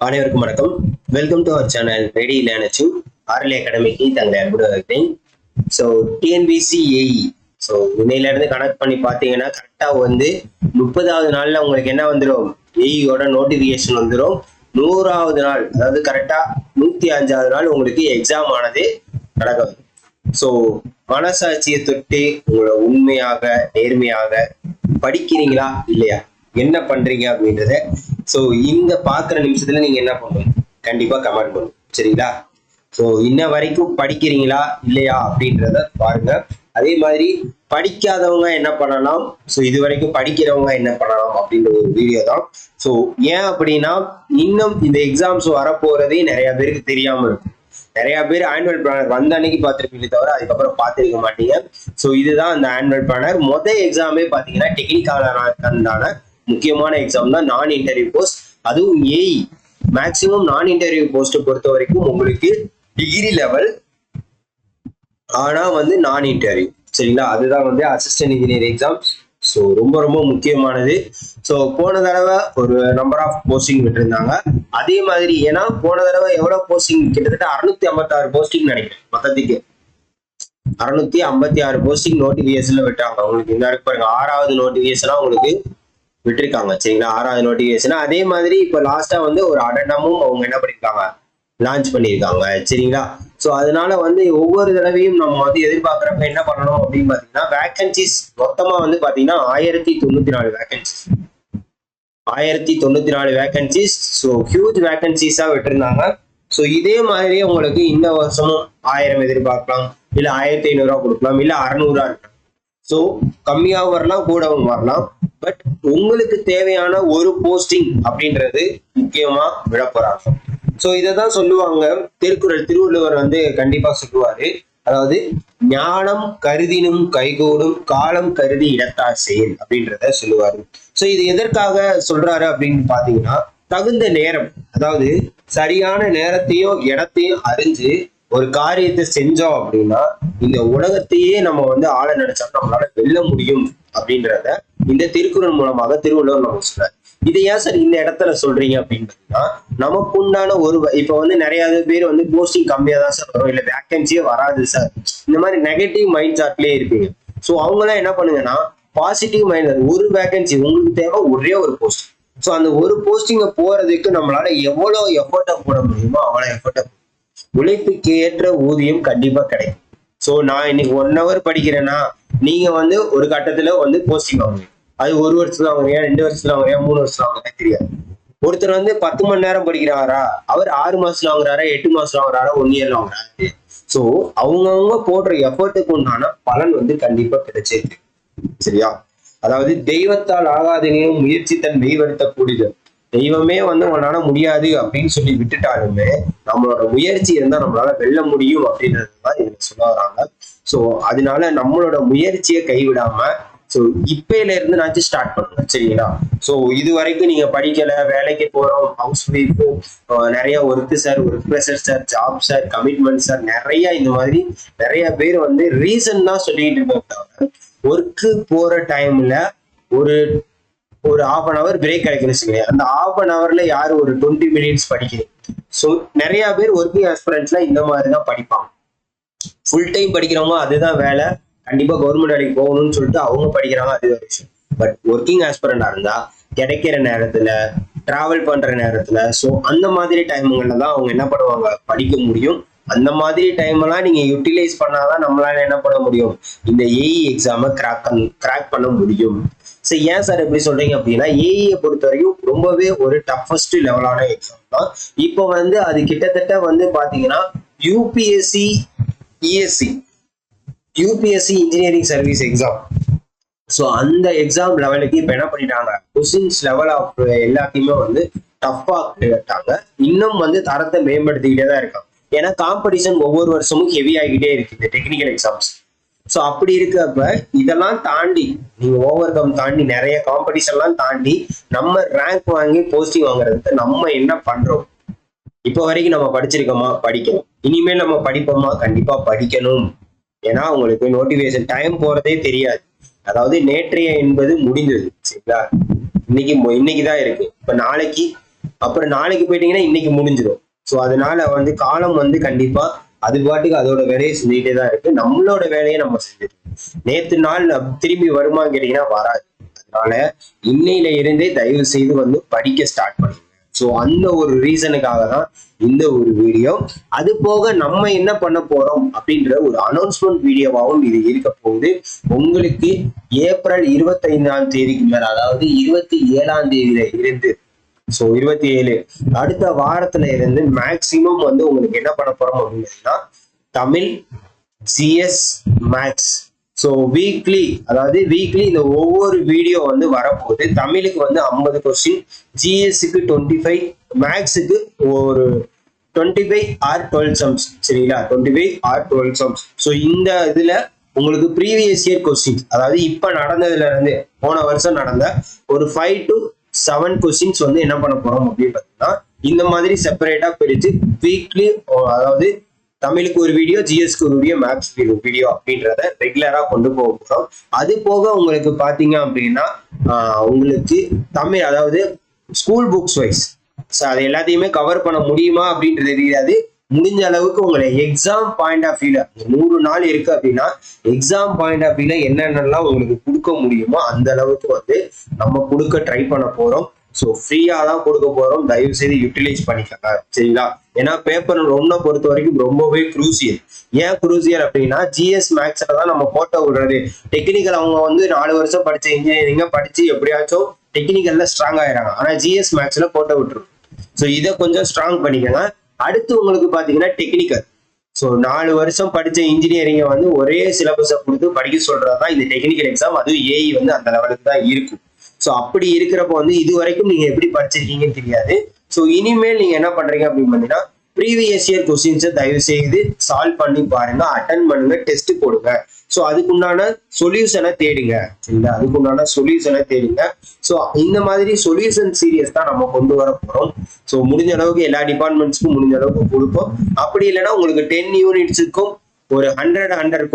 அனைவருக்கும் வணக்கம். Welcome to our channel ready லேர்னச்சு ஆர்எல்ஏ அகாடமிக்கு தங்களை அன்புடன் இருக்கிறேன். ஸோ டிஎன்பிசி ஏஇ ஸோ இன்னையில இருந்து கனெக்ட் பண்ணி பார்த்தீங்கன்னா கரெக்டாக வந்து 30வது நாளில் உங்களுக்கு என்ன வந்துடும், ஏஇயோட நோட்டிஃபிகேஷன் வந்துடும். 100வது நாள், அதாவது கரெக்டாக 105வது நாள் உங்களுக்கு எக்ஸாம் ஆனது நடக்கும். ஸோ மனசாட்சியை தொட்டு உங்களை உண்மையாக நேர்மையாக படிக்கிறீங்களா இல்லையா, என்ன பண்றீங்க அப்படின்றத ஸோ இந்த பார்க்குற நிமிஷத்துல நீங்க என்ன பண்ணணும், கண்டிப்பா கமெண்ட் பண்ணணும். சரிங்களா? ஸோ இன்ன வரைக்கும் படிக்கிறீங்களா இல்லையா அப்படின்றத பாருங்க. அதே மாதிரி படிக்காதவங்க என்ன பண்ணலாம், ஸோ இது வரைக்கும் படிக்கிறவங்க என்ன பண்ணலாம் அப்படின்ற ஒரு வீடியோ தான். ஸோ ஏன் அப்படின்னா இன்னும் இந்த எக்ஸாம்ஸ் வரப்போறதே நிறைய பேருக்கு தெரியாம இருக்கும். நிறைய பேர் ஆனுவல் பிளானர் வந்த அன்னைக்கு பார்த்துருப்பீங்க தவிர அதுக்கப்புறம் பார்த்துருக்க மாட்டீங்க. ஸோ இதுதான் அந்த ஆனுவல் பிளானர். மொதல் எக்ஸாமே பார்த்தீங்கன்னா டெக்னிக்கலான முக்கியமான எக்ஸாம் தான், நான் இன்டர்வியூ போஸ்ட். அதுவும் ஏஇ மேக்சிமம் நான் இன்டர்வியூ போஸ்ட் பொறுத்த வரைக்கும் உங்களுக்கு டிகிரி லெவல், ஆனா வந்து நான் இன்டர்வியூ. சரிங்களா? அதுதான் வந்து அசிஸ்டன்ட் இன்ஜினியர் எக்ஸாம். ஸோ ரொம்ப ரொம்ப முக்கியமானது. ஸோ போன தடவை ஒரு நம்பர் ஆஃப் போஸ்டிங் விட்டுருந்தாங்க. அதே மாதிரி ஏன்னா போன தடவை எவ்வளவு போஸ்டிங், கிட்டத்தட்ட 656 போஸ்டிங் நினைக்கிறேன். மொத்தத்துக்கு 656 போஸ்டிங் நோட்டிபிகேஷன்ல விட்டாங்க. உங்களுக்கு இந்த பாருங்க 6வது நோட்டிபிகேஷனா உங்களுக்கு விட்டுருக்காங்க. சரிங்களா? 6வது நோட்டிபிகேஷன். அதே மாதிரி இப்ப லாஸ்டா வந்து ஒரு அடண்டமும் அவங்க என்ன பண்ணிருக்காங்க, லான்ச் பண்ணியிருக்காங்க. சரிங்களா? ஸோ அதனால வந்து ஒவ்வொரு தடவையும் நம்ம வந்து எதிர்பார்க்குறப்ப என்ன பண்ணணும் அப்படின்னு பாத்தீங்கன்னா, வேகன்சிஸ் மொத்தமா வந்து பாத்தீங்கன்னா 1094 வேகன்சிஸ், 1094 வேகன்சிஸ். ஸோ ஹியூஜ் வேகன்சிஸா விட்டுருந்தாங்க. ஸோ இதே மாதிரியே உங்களுக்கு இந்த வருஷமும் 1000 எதிர்பார்க்கலாம், இல்ல 1500 கொடுக்கலாம், இல்ல 600 இருக்கலாம். ஸோ கம்மியாகவும் வரலாம், கூடவும் வரலாம். பட் உங்களுக்கு தேவையான ஒரு போஸ்டிங் அப்படின்றது முக்கியமா விட போறாங்க. ஸோ இதைதான் சொல்லுவாங்க திருக்குறள், திருவள்ளுவர் வந்து கண்டிப்பா சொல்லுவாரு. அதாவது ஞானம் கருதினும் கைகூடும், காலம் கருதி இடத்தார் செயல் அப்படின்றத சொல்லுவாரு. ஸோ இது எதற்காக சொல்றாரு அப்படின்னு பாத்தீங்கன்னா, தகுந்த நேரம், அதாவது சரியான நேரத்தையும் இடத்தையும் அறிஞ்சு ஒரு காரியத்தை செஞ்சோம் அப்படின்னா இந்த உலகத்தையே நம்ம வந்து ஆள நினைச்சா நம்மளால வெல்ல முடியும் அப்படின்றத இந்த திருக்குறள் மூலமாக திருவள்ளுவர் நம்ம சொல்றாரு. இதை ஏன் சார் இந்த இடத்துல சொல்றீங்க அப்படின்னு பாத்தீங்கன்னா, நமக்கு உண்டான ஒரு இப்ப வந்து நிறைய பேர் வந்து போஸ்டிங் கம்மியா தான் சார் வரும், இல்ல வேகன்சியே வராது சார், இந்த மாதிரி நெகட்டிவ் மைண்ட் சாட்லயே இருப்பீங்க. ஸோ அவங்க எல்லாம் என்ன பண்ணுங்கன்னா பாசிட்டிவ் மைண்ட், ஒரு வேகன்சி உங்களுக்கு தேவை, ஒரே ஒரு போஸ்ட். ஸோ அந்த ஒரு போஸ்டிங்க போறதுக்கு நம்மளால எவ்வளவு எஃபர்ட்டை போட முடியுமோ அவ்வளவு எஃபர்ட்டை, உழைப்புக்கு ஏற்ற ஊதியம் கண்டிப்பா கிடைக்கும். சோ நான் இன்னைக்கு 1 hour படிக்கிறேன்னா நீங்க வந்து ஒரு கட்டத்துல வந்து போஸ்டிங் வாங்குவீங்க. அது 1 வருஷத்துல வாங்குறியா, 2 வருஷத்துல வாங்குறியா, 3 வருஷத்துல வாங்குறியா தெரியாது. ஒருத்தர் வந்து 10 மணி நேரம் படிக்கிறாரா, அவர் 6 மாசத்துல வாங்குறாரா, 8 மாசத்துல வாங்குறாரா, 1 இயர்ல வாங்குறாரு. சோ அவங்கவுங்க போடுற எஃபர்ட்டுக்கு உண்டான பலன் வந்து கண்டிப்பா கிடைச்சிருக்கு. சரியா? அதாவது தெய்வத்தால் ஆகாதனையும் முயற்சி தன் மெய்வருத்த கூடியது. தெய்வமே வந்து உன்னால முடியாது அப்படின்னு சொல்லி விட்டுட்டாலுமே நம்மளோட முயற்சி இருந்தா நம்மளால வெல்ல முடியும் அப்படின்றதுதான் இவங்க சொல்ல வராங்க. சோ அதனால நம்மளோட முயற்சியை கைவிடாம சோ இப்பையில இருந்து நாச்சும் ஸ்டார்ட் பண்ணுங்க. சரிங்களா? சோ இது வரைக்கும் நீங்க படிக்கல, வேலைக்கு போறோம், ஹவுஸ் ஒய்ஃப், நிறைய work sir, work pressure sir, job sir, commitment sir, நிறைய இந்த மாதிரி நிறைய பேர் வந்து ரீசன் தான் சொல்லிட்டு இருக்காங்க. ஒர்க்கு போற டைம்ல ஒரு ஒரு 1/2 hour பிரேக் கிடைக்கணும். அந்த 1/2 hourல யாரு ஒரு 20 minutes படிக்கிறீங்க. ஸோ நிறைய பேர் ஒர்க்கிங் ஆஸ்பிரண்ட்ஸ்ல இந்த மாதிரி தான் படிப்பாங்க. ஃபுல் டைம் படிக்கிறவங்க அதுதான் வேலை, கண்டிப்பா கவர்மெண்ட் வேலைக்கு போகணும்னு சொல்லிட்டு அவங்க படிக்கிறாங்க, அது ஒரு விஷயம். பட் ஒர்க்கிங் ஆஸ்பிரண்டா இருந்தா கிடைக்கிற நேரத்துல, டிராவல் பண்ற நேரத்துல, ஸோ அந்த மாதிரி டைமுங்கள்ல தான் அவங்க என்ன பண்ணுவாங்க, படிக்க முடியும். அந்த மாதிரி டைம் எல்லாம் நீங்க யூட்டிலைஸ் பண்ணாதான் நம்மளால என்ன பண்ண முடியும், இந்த ஏஇ எக்ஸாமை கிராக் பண்ண முடியும். சரி, ஏன் சார் எப்படி சொல்றீங்க அப்படின்னா, ஏஇயை பொறுத்த வரைக்கும் ரொம்பவே ஒரு டஃபஸ்ட் லெவலான எக்ஸாம் தான். இப்போ வந்து அது கிட்டத்தட்ட வந்து பாத்தீங்கன்னா UPSC, ESC, UPSC engineering service exam. So அந்த எக்ஸாம் லெவலுக்கு இப்ப என்ன பண்ணிட்டாங்க, கொஸ்டின்ஸ் லெவல் ஆஃப் எல்லாத்தையுமே வந்து டஃப்பா கேட்டாங்க. இன்னும் வந்து தரத்தை மேம்படுத்திக்கிட்டே தான் இருக்காங்க. ஏன்னா காம்படிஷன் ஒவ்வொரு வருஷமும் ஹெவி ஆகிக்கிட்டே இருக்கு இந்த டெக்னிக்கல் எக்ஸாம்ஸ். ஸோ அப்படி இருக்கப்ப இதெல்லாம் தாண்டி நீங்க ஓவர் கம் தாண்டி நிறைய காம்படிஷன்லாம் தாண்டி நம்ம ரேங்க் வாங்கி போஸ்டிங் வாங்குறதுக்கு நம்ம என்ன பண்றோம், இப்போ வரைக்கும் நம்ம படிச்சிருக்கோமா, படிக்கணும். இனிமேல் நம்ம படிப்போமா, கண்டிப்பா படிக்கணும். ஏன்னா உங்களுக்கு நோட்டிபிகேஷன் டைம் போறதே தெரியாது. அதாவது நேற்றைய என்பது முடிந்தது. சரிங்களா? இன்னைக்குதான் இருக்கு. இப்ப நாளைக்கு அப்புறம் நாளைக்கு போயிட்டீங்கன்னா இன்னைக்கு முடிஞ்சிடும். ஸோ அதனால வந்து காலம் வந்து கண்டிப்பா அது பாட்டுக்கு அதோட வேலையை செஞ்சுக்கிட்டே தான் இருக்கு. நம்மளோட வேலையை நம்ம செஞ்சுட்டு நேத்து நாள் திரும்பி வருமான்னு கேட்டீங்கன்னா வராது. அதனால இன்னையில இருந்தே தயவு செய்து வந்து படிக்க ஸ்டார்ட் பண்ணுங்க. ஸோ அந்த ஒரு ரீசனுக்காக தான் இந்த ஒரு வீடியோ. அது போக நம்ம என்ன பண்ண போறோம் அப்படின்ற ஒரு அனௌன்ஸ்மெண்ட் வீடியோவாகவும் இது இருக்க போகுது. உங்களுக்கு ஏப்ரல் 25ஆம் தேதிக்கு மேல, அதாவது 27ஆம் தேதியில இருந்து, ஸோ 27 அடுத்த வாரத்துல இருந்து மேக்சிமம் வந்து உங்களுக்கு என்ன பண்ண போறோம் அப்படின்னா Tamil, CS, maths. So weekly, அதாவது வீக்லி இந்த ஒவ்வொரு வீடியோ வந்து வரப்போகுது. தமிழுக்கு வந்து 50 கொஸ்டின், ஜிஎஸ்க்கு 25, மேக்ஸுக்கு ஒரு 25 ஆர் 12 சம்ஸ். சரிங்களா, 25 ஆர் 12 சம்ஸ். ஸோ இந்த இதுல உங்களுக்கு ப்ரீவியஸ் இயர் கொஸ்டின்ஸ், அதாவது இப்ப நடந்ததுல இருந்து போன வருஷம் நடந்த ஒரு 5 to 7 கொஸ்டின்ஸ் வந்து என்ன பண்ண போறோம் அப்படின்னு பார்த்தீங்கன்னா இந்த மாதிரி செப்பரேட்டா பிரிச்சு வீக்லி, அதாவது தமிழுக்கு ஒரு வீடியோ, ஜிஎஸ்க்கு ஒரு வீடியோ, மேக்ஸ்க்கு ஒரு வீடியோ அப்படின்றத ரெகுலரா கொண்டு போக போறோம். அது போக உங்களுக்கு பாத்தீங்க அப்படின்னா உங்களுக்கு தமிழ், அதாவது ஸ்கூல் புக்ஸ் வைஸ் அது எல்லாத்தையுமே கவர் பண்ண முடியுமா அப்படின்றது தெரியாது. முடிஞ்ச அளவுக்கு உங்களை எக்ஸாம் பாயிண்ட் ஆஃப் வியூல 100 நாள் இருக்கு அப்படின்னா எக்ஸாம் பாயிண்ட் ஆஃப் வியூல என்னென்னலாம் உங்களுக்கு கொடுக்க முடியுமோ அந்த அளவுக்கு வந்து நம்ம கொடுக்க ட்ரை பண்ண போறோம். ஸோ ஃப்ரீயா தான் கொடுக்க போறோம். தயவு செய்து யூட்டிலைஸ் பண்ணிக்கோங்க. சரிங்களா, ஏன்னா பேப்பர் 1 பொறுத்த வரைக்கும் ரொம்பவே குரூசியல். ஏன் குரூசியல் அப்படின்னா ஜிஎஸ் மேக்ஸ்ல தான் நம்ம போட்டோ விடுறது. டெக்னிக்கல் அவங்க வந்து 4 வருஷம் படிச்ச இன்ஜினியரிங்க படிச்சு எப்படியாச்சும் டெக்னிக்கல்ல ஸ்ட்ராங் ஆயிடுறாங்க. ஆனா ஜிஎஸ் மேக்ஸ்ல போட்டோ விட்டுரும். ஸோ இதை கொஞ்சம் ஸ்ட்ராங் பண்ணிக்கோங்க. அடுத்து உங்களுக்கு பாத்தீங்கன்னா டெக்னிக்கல். ஸோ 4 வருஷம் படிச்ச இன்ஜினியரிங்க வந்து ஒரே சிலபஸை கொடுத்து படிக்க சொல்றதுதான் இந்த டெக்னிக்கல் எக்ஸாம். அதுவும் ஏஇ வந்து அந்த லெவலுக்கு தான் இருக்கும். ஸோ அப்படி இருக்கிறப்ப வந்து இது வரைக்கும் நீங்க எப்படி படிச்சிருக்கீங்கன்னு தெரியாது. ஸோ இனிமேல் நீங்க என்ன பண்றீங்க அப்படின்னு பாத்தீங்கன்னா ப்ரீவியஸ் இயர் கொஸ்டின்ஸை தயவு செய்து சால்வ் பண்ணி பாருங்க, அட்டன் பண்ணுங்க, டெஸ்ட் போடுங்க. ஸோ அதுக்குண்டான சொல்யூஷனை தேடுங்க. சரிங்களா, அதுக்குண்டான சொல்யூஷனை தேடுங்க. ஸோ இந்த மாதிரி சொல்யூஷன் சீரியஸ் தான் நம்ம கொண்டு வர போறோம். ஸோ முடிஞ்ச அளவுக்கு எல்லா டிபார்ட்மெண்ட்ஸ்க்கும் முடிஞ்ச அளவுக்கு கொடுப்போம். அப்படி இல்லைன்னா உங்களுக்கு 10 யூனிட்ஸுக்கும் ஒரு 100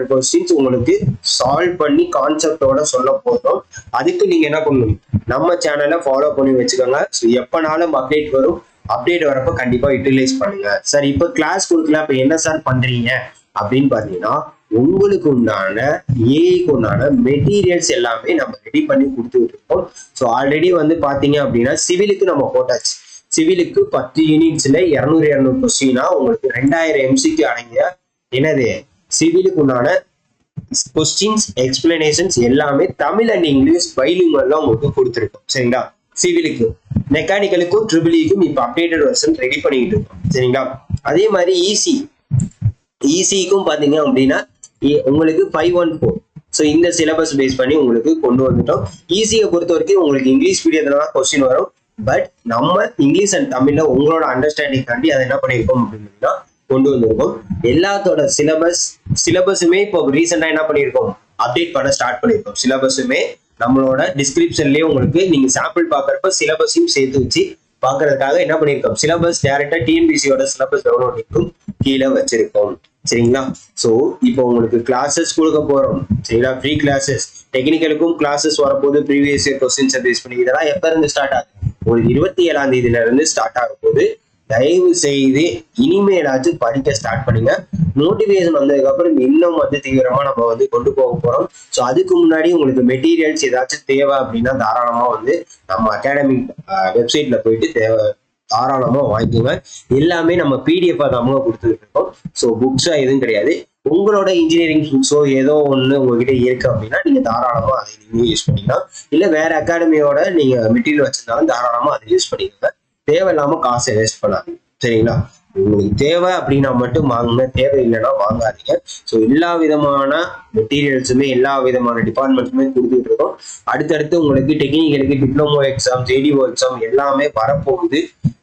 கொஸ்டின்ஸ் உங்களுக்கு சால்வ் பண்ணி கான்செப்டோட சொல்ல போதும். அதுக்கு நீங்க என்ன பண்ணணும், நம்ம சேனலை ஃபாலோ பண்ணி வச்சுக்கோங்க. ஸோ எப்பனாலும் அப்டேட் வரும். அப்டேட் வரப்ப கண்டிப்பா யூட்டிலைஸ் பண்ணுங்க. சார் இப்போ கிளாஸ் கொடுக்கல, இப்ப என்ன சார் பண்றீங்க அப்படின்னு பாத்தீங்கன்னா உங்களுக்கு உண்டான ஏஐக்கு உண்டான மெட்டீரியல்ஸ் எல்லாமே நம்ம ரெடி பண்ணி கொடுத்துட்டு இருக்கோம். ஸோ ஆல்ரெடி வந்து பாத்தீங்க அப்படின்னா சிவிலுக்கு நம்ம போட்டாச்சு. சிவிலுக்கு 10 யூனிட்ஸ்ல 200 கொஸ்டினா உங்களுக்கு 2000 எம்சிக்கு அடங்கிய என்னது சிவிலுக்கு உண்டான கொஸ்டின்ஸ், எக்ஸ்பிளனேஷன்ஸ் எல்லாமே தமிழ் அண்ட் இங்கிலீஷ் பைலிங்குவல்ல உங்களுக்கு கொடுத்துருக்கோம். சரிங்களா, சிவிலுக்கு, மெக்கானிக்கலுக்கும் ட்ரிபிள்இக்கும் இப்ப அப்டேட்டட் வெர்ஷன் ரெடி பண்ணிட்டு இருக்கோம். சரிங்களா, அதே மாதிரி ஈசிக்கும் பாத்தீங்க அப்படின்னா உங்களுக்கு 514. ஸோ இந்த சிலபஸ் பேஸ் பண்ணி உங்களுக்கு கொண்டு வந்துட்டோம். ஈஸியை பொறுத்த வரைக்கும் உங்களுக்கு இங்கிலீஷ் மீடியத்துல தான் கொஸ்டின் வரும். பட் நம்ம இங்கிலீஷ் அண்ட் தமிழ்ல உங்களோட அண்டர்ஸ்டாண்டிங் காண்டி அதை என்ன பண்ணியிருக்கோம் அப்படின்னா கொண்டு வந்திருக்கோம். எல்லாத்தோட சிலபஸுமே இப்போ ரீசெண்டா என்ன பண்ணியிருக்கோம், அப்டேட் பண்ண ஸ்டார்ட் பண்ணியிருக்கோம். சிலபஸுமே நம்மளோட டிஸ்கிரிப்ஷன்லயே உங்களுக்கு நீங்க சாம்பிள் பாக்குறப்ப சிலபஸையும் சேர்த்து வச்சு பாக்குறதுக்காக என்ன பண்ணியிருக்கோம், சிலபஸ் டைரக்டா டிஎன்பிசியோட சிலபஸ் டவுன்லோடிங்கும் கீழே வச்சிருக்கோம். சரிங்களா, ஸோ இப்போ உங்களுக்கு கிளாஸஸ் கொடுக்க போறோம். சரிங்களா, ஃப்ரீ கிளாஸஸ். டெக்னிக்கலுக்கும் கிளாஸஸ் வரப்போது. ப்ரீவியஸ் இயர் கொஸ்டின்ஸ் பேஸ் பண்ணி இதெல்லாம் எப்ப இருந்து ஸ்டார்ட் ஆகுது, ஒரு 27ஆம் தேதியில இருந்து ஸ்டார்ட் ஆகும் போது தயவு செய்து இனிமேலாச்சும் படிக்க ஸ்டார்ட் பண்ணுங்க. நோட்டிபிகேஷன் வந்ததுக்கு அப்புறம் இன்னும் வந்து தீவிரமா நம்ம வந்து கொண்டு போக போறோம். ஸோ அதுக்கு முன்னாடி உங்களுக்கு மெட்டீரியல்ஸ் ஏதாச்சும் தேவை அப்படின்னா தாராளமா வந்து நம்ம அகாடமிக் வெப்சைட்ல போயிட்டு தாராளமா வாங்கிக்கோங்க. எல்லாமே நம்ம பிடிஎஃப் நம்ம கொடுத்துட்டு இருக்கோம். ஸோ புக்ஸா எதுவும் கிடையாது. உங்களோட இன்ஜினியரிங் புக்ஸோ ஏதோ ஒன்று உங்ககிட்ட இருக்கு அப்படின்னா நீங்க தாராளமா அதை நீங்க யூஸ் பண்ணிக்கலாம். இல்ல வேற அகாடமியோட நீங்க மெட்டீரியல் வச்சிருந்தாலும் தாராளமா அதை யூஸ் பண்ணிக்கோங்க. தேவையில்லாம காசை வேஸ்ட் பண்ணாதீங்க. சரிங்களா, உங்களுக்கு தேவை அப்படின்னா மட்டும் வாங்குங்க, தேவை இல்லைன்னா வாங்காதீங்க. ஸோ எல்லா விதமான மெட்டீரியல்ஸுமே எல்லா விதமான டிபார்ட்மெண்ட்ஸுமே கொடுத்துட்டு இருக்கோம். அடுத்தடுத்து உங்களுக்கு டெக்னிக்கலுக்கு டிப்ளமோ எக்ஸாம், ஜேடிஓ எக்ஸாம் எல்லாமே வரப்போகுது.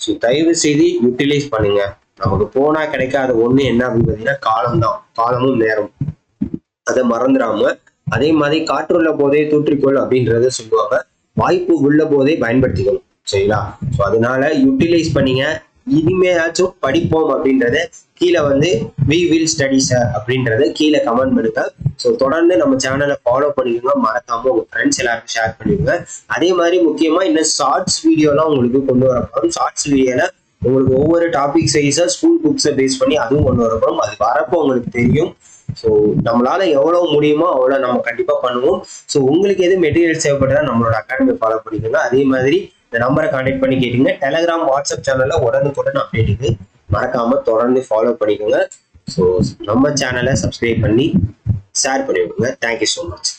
ஸோ தயவு செய்து யூட்டிலைஸ் பண்ணுங்க. நமக்கு போனா கிடைக்காத ஒண்ணு என்ன அப்படின்னு பாத்தீங்கன்னா காலம்தான், காலமும் நேரம். அதை மறந்துடாம, அதே மாதிரி காற்றுள்ள போதே தூற்றிக்கொள் அப்படின்றத சொல்லுவாங்க. வாய்ப்பு உள்ள போதே பயன்படுத்திக்கணும். சரிங்களா, ஸோ அதனால யூட்டிலைஸ் பண்ணீங்க. இனிமேலாச்சும் படிப்போம் அப்படின்றத கீழே வந்து வி வில் ஸ்டடி சார் அப்படின்றத கீழே கமெண்ட் பண்ணுங்க. ஸோ தொடர்ந்து நம்ம சேனலை ஃபாலோ பண்ணிக்கோங்க, மறக்காம உங்க ஃப்ரெண்ட்ஸ் எல்லாருக்கும் ஷேர் பண்ணிக்கோங்க. அதே மாதிரி முக்கியமா இன்னும் ஷார்ட்ஸ் வீடியோலாம் உங்களுக்கு கொண்டு வரப்போம். ஷார்ட்ஸ் வீடியோல உங்களுக்கு ஒவ்வொரு டாபிக் சைஸா ஸ்கூல் புக்ஸை பேஸ் பண்ணி அதுவும் கொண்டு வரப்போம். அது வரப்போ உங்களுக்கு தெரியும். ஸோ நம்மளால எவ்வளவு முடியுமோ அவ்வளோ நம்ம கண்டிப்பா பண்ணுவோம். ஸோ உங்களுக்கு எது மெட்டீரியல் தேவைப்படுறதா நம்மளோட அகாடமி ஃபாலோ பண்ணிக்கோங்க. அதே மாதிரி இந்த நம்பரை கான்டாக்ட் பண்ணி கேட்டுங்க. டெலிகிராம், வாட்ஸ்அப் சேனல்ல உடனுக்குடன் அப்டேட்டுக்கு மறக்காம தொடர்ந்து ஃபாலோ பண்ணிக்கோங்க. ஸோ நம்ம சேனலை சப்ஸ்கிரைப் பண்ணி ஷேர் பண்ணி விடுங்க. Thank you so much.